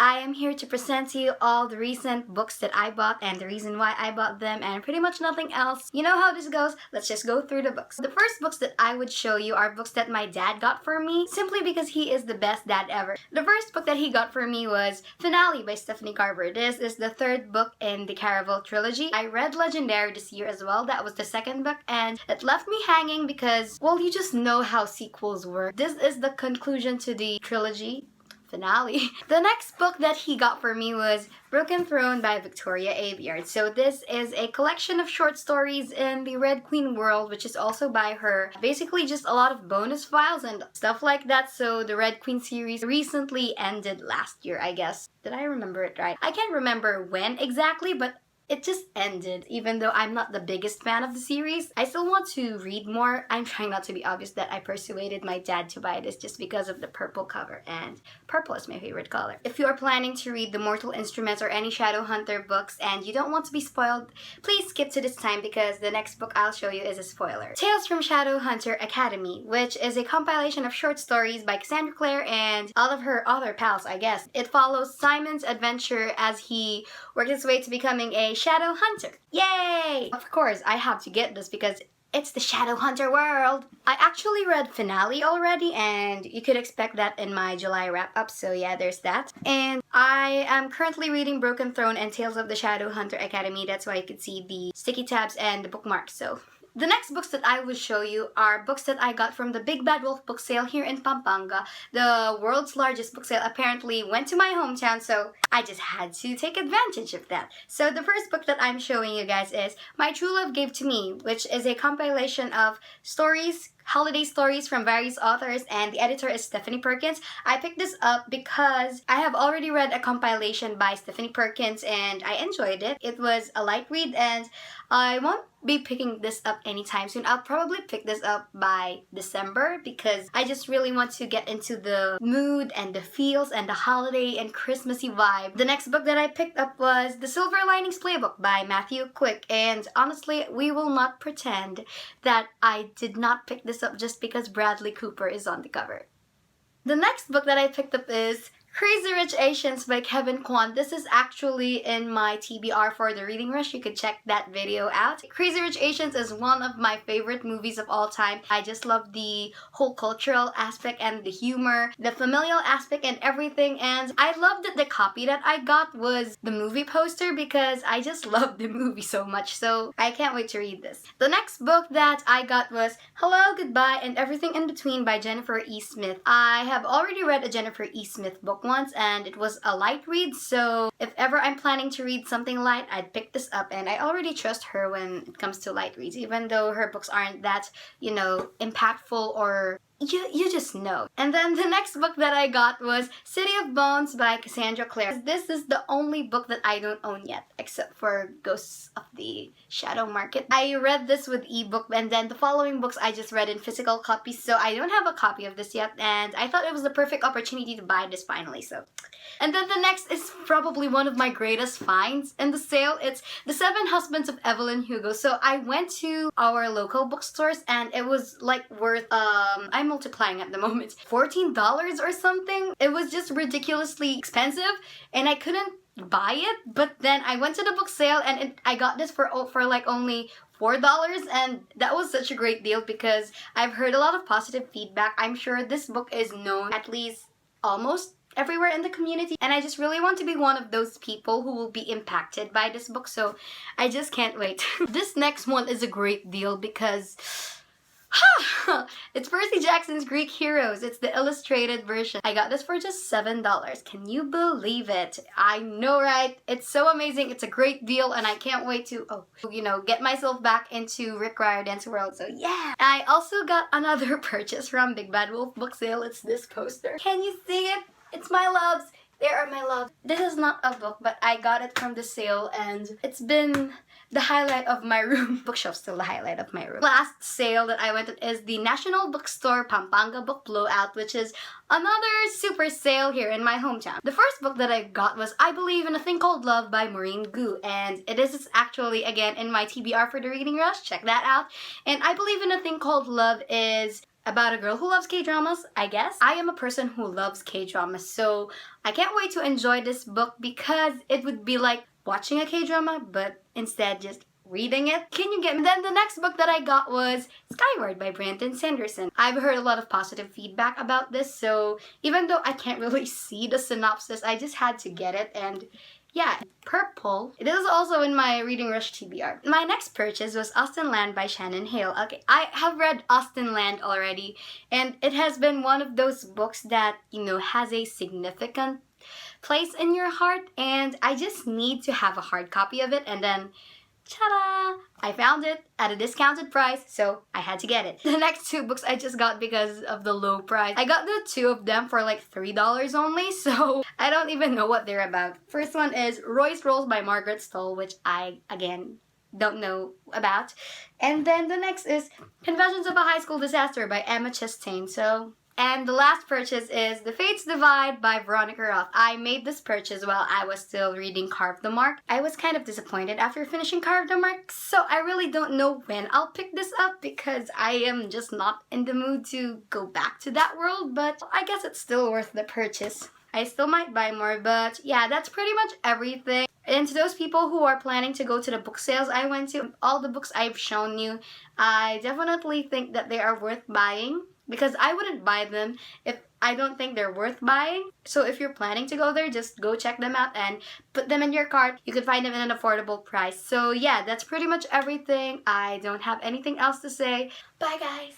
I am here to present to you all the recent books that I bought and the reason why I bought them and pretty much nothing else. You know how this goes, let's just go through the books. The first books that I would show you are books that my dad got for me, simply because he is the best dad ever. The first book that he got for me was Finale by Stephanie Garber. This is the third book in the Caraval trilogy. I read Legendary this year as well. That was the second book and it left me hanging because, well, you just know how sequels work. This is the conclusion to the trilogy. Finale. The next book that he got for me was Broken Throne by Victoria Aveyard. So this is a collection of short stories in the Red Queen world, which is also by her. Basically just a lot of bonus files and stuff like that. So the Red Queen series recently ended last year, I guess. Did I remember it right? I can't remember when exactly, but it just ended. Even though I'm not the biggest fan of the series, I still want to read more. I'm trying not to be obvious that I persuaded my dad to buy this just because of the purple cover, and purple is my favorite color. If you are planning to read the Mortal Instruments or any Shadowhunter books and you don't want to be spoiled, please skip to this time because the next book I'll show you is a spoiler. Tales from Shadowhunter Academy, which is a compilation of short stories by Cassandra Clare and all of her other pals, I guess. It follows Simon's adventure as he works his way to becoming a Shadowhunter. Yay! Of course, I have to get this because it's the Shadowhunter world. I actually read Finale already and you could expect that in my July wrap-up, so yeah, there's that. And I am currently reading Broken Throne and Tales of the Shadowhunter Academy. That's why you could see the sticky tabs and the bookmarks, so. The next books that I will show you are books that I got from the Big Bad Wolf book sale here in Pampanga. The world's largest book sale apparently went to my hometown, so I just had to take advantage of that. So the first book that I'm showing you guys is My True Love Gave to Me, which is a compilation of stories, holiday stories from various authors, and the editor is Stephanie Perkins. I picked this up because I have already read a compilation by Stephanie Perkins and I enjoyed it. It was a light read and I won't be picking this up anytime soon. I'll probably pick this up by December because I just really want to get into the mood and the feels and the holiday and Christmassy vibe. The next book that I picked up was The Silver Linings Playbook by Matthew Quick, and honestly, we will not pretend that I did not pick this up just because Bradley Cooper is on the cover. The next book that I picked up is Crazy Rich Asians by Kevin Kwan. This is actually in my TBR for the Reading Rush. You could check that video out. Crazy Rich Asians is one of my favorite movies of all time. I just love the whole cultural aspect and the humor, the familial aspect and everything. And I love that the copy that I got was the movie poster because I just love the movie so much. So I can't wait to read this. The next book that I got was Hello, Goodbye, and Everything in Between by Jennifer E. Smith. I have already read a Jennifer E. Smith book once and it was a light read, so if ever I'm planning to read something light, I'd pick this up, and I already trust her when it comes to light reads, even though her books aren't that, you know, impactful or you just know. And then the next book that I got was City of Bones by Cassandra Clare. This is the only book that I don't own yet, except for Ghosts of the Shadow Market. I read this with ebook, and then the following books I just read in physical copies, so I don't have a copy of this yet, and I thought it was the perfect opportunity to buy this finally, so. And then the next is probably one of my greatest finds in the sale. It's The Seven Husbands of Evelyn Hugo. So I went to our local bookstores and it was like worth, I'm multiplying at the moment, $14 or something. It was just ridiculously expensive and I couldn't buy it, but then I went to the book sale and I got this for like only $4, and that was such a great deal because I've heard a lot of positive feedback. I'm sure this book is known at least almost everywhere in the community, and I just really want to be one of those people who will be impacted by this book, so I just can't wait. This next one is a great deal because it's Percy Jackson's Greek Heroes. It's the illustrated version. I got this for just $7. Can you believe it? I know, right? It's so amazing. It's a great deal and I can't wait to, get myself back into Rick Riordan's world. So yeah. I also got another purchase from Big Bad Wolf book sale. It's this poster. Can you see it? It's my loves. There are my loves. This is not a book, but I got it from the sale and it's been the highlight of my room. Bookshelf's still the highlight of my room. Last sale that I went to is the National Bookstore Pampanga book Blowout, which is another super sale here in my hometown. The first book that I got was I Believe in a Thing Called Love by Maureen Gu, and it is actually again in my TBR for the Reading Rush. Check that out. And I Believe in a Thing Called Love is about a girl who loves K-dramas, I guess. I am a person who loves K-dramas, so I can't wait to enjoy this book because it would be like watching a K-drama, but instead just reading it. Can you get me? Then the next book that I got was Skyward by Brandon Sanderson. I've heard a lot of positive feedback about this, so even though I can't really see the synopsis, I just had to get it, and yeah, purple. It is also in my Reading Rush TBR. My next purchase was Austen Land by Shannon Hale. Okay, I have read Austen Land already, and it has been one of those books that, you know, has a significant place in your heart, and I just need to have a hard copy of it, and then ta-da! I found it at a discounted price, so I had to get it. The next two books I just got because of the low price. I got the two of them for like $3 only, so I don't even know what they're about. First one is Royce Rolls by Margaret Stoll, which I, again, don't know about. And then the next is Confessions of a High School Disaster by Emma Chastain. And the last purchase is The Fates Divide by Veronica Roth. I made this purchase while I was still reading Carve the Mark. I was kind of disappointed after finishing Carve the Mark, so I really don't know when I'll pick this up because I am just not in the mood to go back to that world, but I guess it's still worth the purchase. I still might buy more, but yeah, that's pretty much everything. And to those people who are planning to go to the book sales I went to, all the books I've shown you, I definitely think that they are worth buying, because I wouldn't buy them if I don't think they're worth buying. So if you're planning to go there, just go check them out and put them in your cart. You can find them at an affordable price. So yeah, that's pretty much everything. I don't have anything else to say. Bye guys!